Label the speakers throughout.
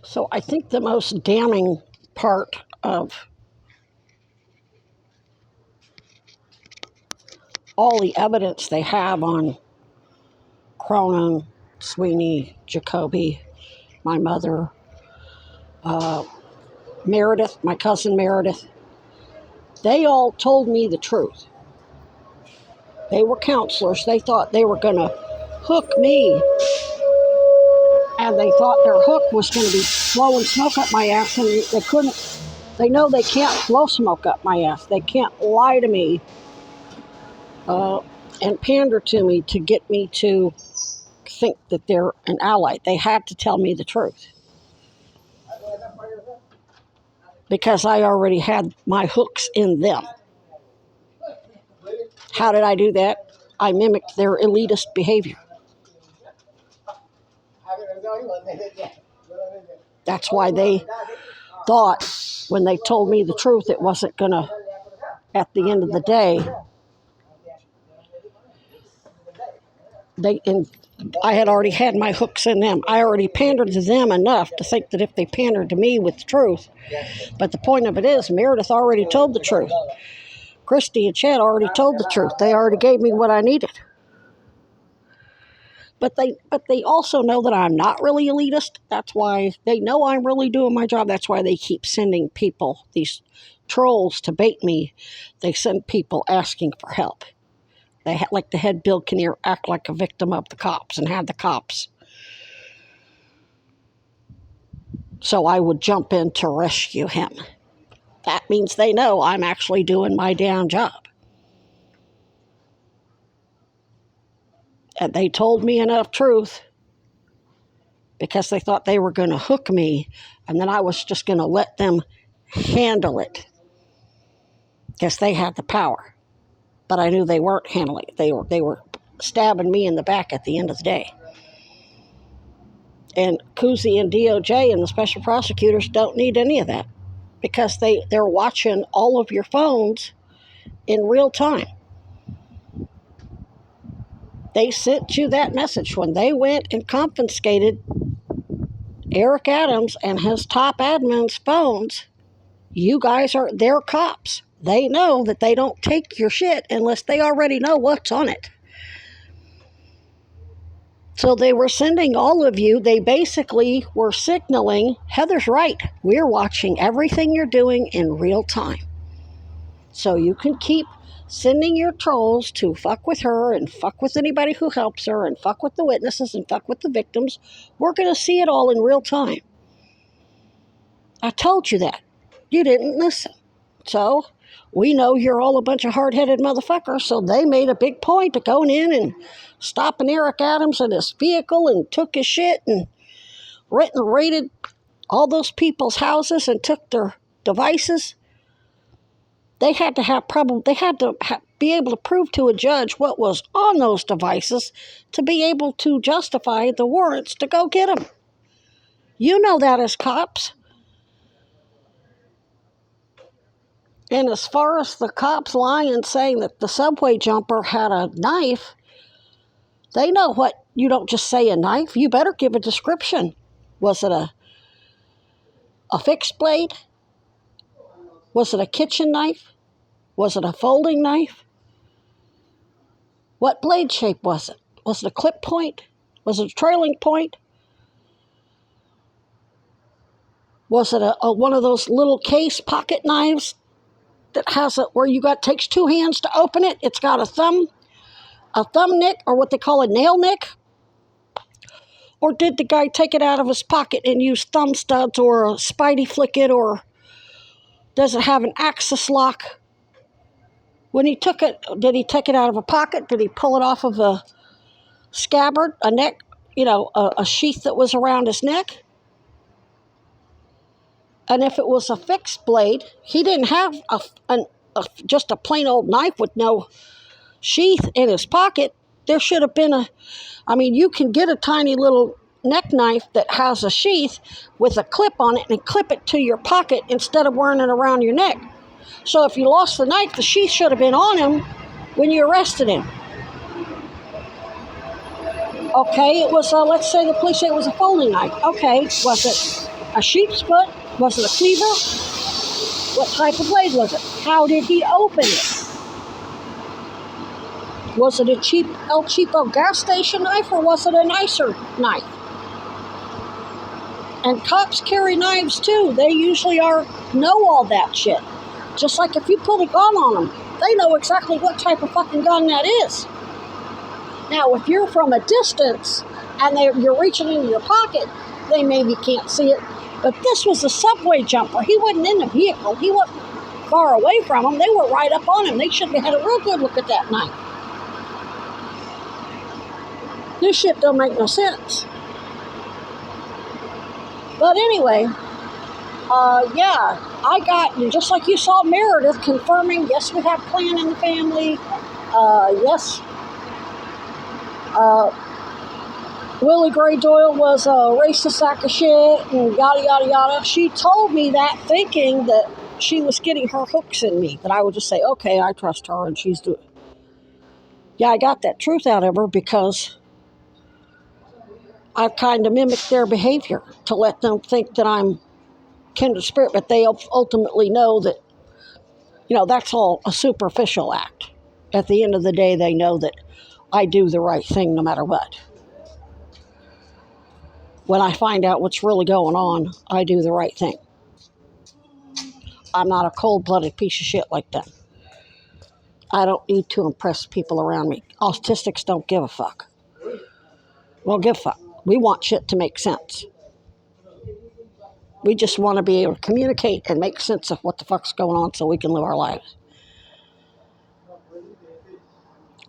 Speaker 1: So I think the most damning part of all the evidence they have on Cronin, Sweeney, Jacoby, my mother, Meredith, my cousin Meredith, they all told me the truth. They were counselors. They thought they were going to hook me, and they thought their hook was going to be blowing smoke up my ass, and they couldn't. They know they can't blow smoke up my ass. They can't lie to me and pander to me to get me to think that they're an ally. They had to tell me the truth because I already had my hooks in them. How did I do that? I mimicked their elitist behavior. That's why they thought when they told me the truth, it wasn't going to, at the end of the day, I had already had my hooks in them. I already pandered to them enough to think that if they pandered to me with the truth. But the point of it is, Meredith already told the truth. Christy and Chad already told the truth. They already gave me what I needed. But they also know that I'm not really elitist. That's why they know I'm really doing my job. That's why they keep sending people, these trolls, to bait me. They send people asking for help. They like to had Bill Kinnear act like a victim of the cops and had the cops. So I would jump in to rescue him. That means they know I'm actually doing my damn job. And they told me enough truth because they thought they were going to hook me, and then I was just going to let them handle it because they had the power. But I knew they weren't handling it. They were stabbing me in the back at the end of the day. And Cousy and DOJ and the special prosecutors don't need any of that because they're watching all of your phones in real time. They sent you that message when they went and confiscated Eric Adams and his top admin's phones. You guys are their cops. They know that they don't take your shit unless they already know what's on it. So they were sending all of you, they basically were signaling, Heather's right, we're watching everything you're doing in real time. So you can keep sending your trolls to fuck with her and fuck with anybody who helps her and fuck with the witnesses and fuck with the victims. We're going to see it all in real time. I told you that. You didn't listen. So we know you're all a bunch of hard-headed motherfuckers, so they made a big point of going in and stopping Eric Adams in his vehicle and took his shit and raided all those people's houses and took their devices. They had to be able to prove to a judge what was on those devices to be able to justify the warrants to go get them. You know that as cops. And as far as the cops lying and saying that the subway jumper had a knife, they know what, you don't just say a knife, you better give a description. Was it a fixed blade? Was it a kitchen knife? Was it a folding knife? What blade shape was it? Was it a clip point? Was it a trailing point? Was it a one of those little case pocket knives that has it where takes two hands to open it? It's got a thumb nick, or what they call a nail nick? Or did the guy take it out of his pocket and use thumb studs or a Spidey flick it, or does it have an axis lock? When he took it, did he take it out of a pocket? Did he pull it off of a scabbard, a neck, a sheath that was around his neck? And if it was a fixed blade, he didn't have just a plain old knife with no sheath in his pocket. There should have been you can get a tiny little neck knife that has a sheath with a clip on it and clip it to your pocket instead of wearing it around your neck. So if you lost the knife, the sheath should have been on him when you arrested him. Okay, it was, let's say the police say it was a folding knife. Okay, was it A sheep's foot? Was it a cleaver? What type of blade was it? How did he open it? Was it a cheap El Cheapo gas station knife or was it a nicer knife? And cops carry knives too. They usually know all that shit. Just like if you put a gun on them, they know exactly what type of fucking gun that is. Now, if you're from a distance and you're reaching into your pocket, they maybe can't see it. But this was a subway jumper. He wasn't in the vehicle. He wasn't far away from them. They were right up on him. They should have had a real good look at that knife. This shit don't make no sense. But anyway, yeah, I got, just like you saw Meredith confirming, yes, we have Klan in the family. Yes, Willie Gray Doyle was a racist sack of shit and yada, yada, yada. She told me that thinking that she was getting her hooks in me, that I would just say, okay, I trust her and she's doing. Yeah, I got that truth out of her because I've kind of mimicked their behavior to let them think that I'm kindred spirit, but they ultimately know that, that's all a superficial act. At the end of the day, they know that I do the right thing no matter what. When I find out what's really going on, I do the right thing. I'm not a cold-blooded piece of shit like them. I don't need to impress people around me. Autistics don't give a fuck. We don't give a fuck. We want shit to make sense. We just want to be able to communicate and make sense of what the fuck's going on so we can live our lives.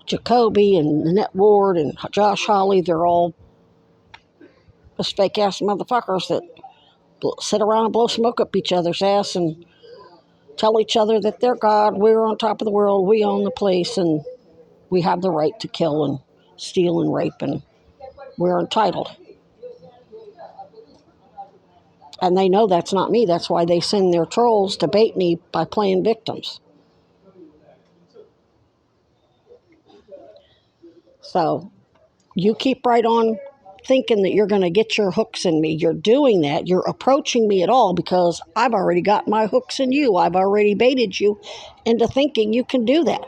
Speaker 1: Jacoby and Nanette Ward and Josh Hawley, they're all just fake-ass motherfuckers that sit around and blow smoke up each other's ass and tell each other that they're God, we're on top of the world, we own the place, and we have the right to kill and steal and rape, and we're entitled. And they know that's not me. That's why they send their trolls to bait me by playing victims. So you keep right on thinking that you're going to get your hooks in me. You're doing that. You're approaching me at all because I've already got my hooks in you. I've already baited you into thinking you can do that.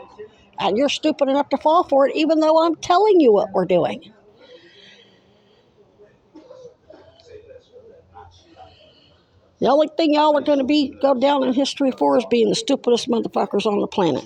Speaker 1: And you're stupid enough to fall for it even though I'm telling you what we're doing. The only thing y'all are going to go down in history for is being the stupidest motherfuckers on the planet.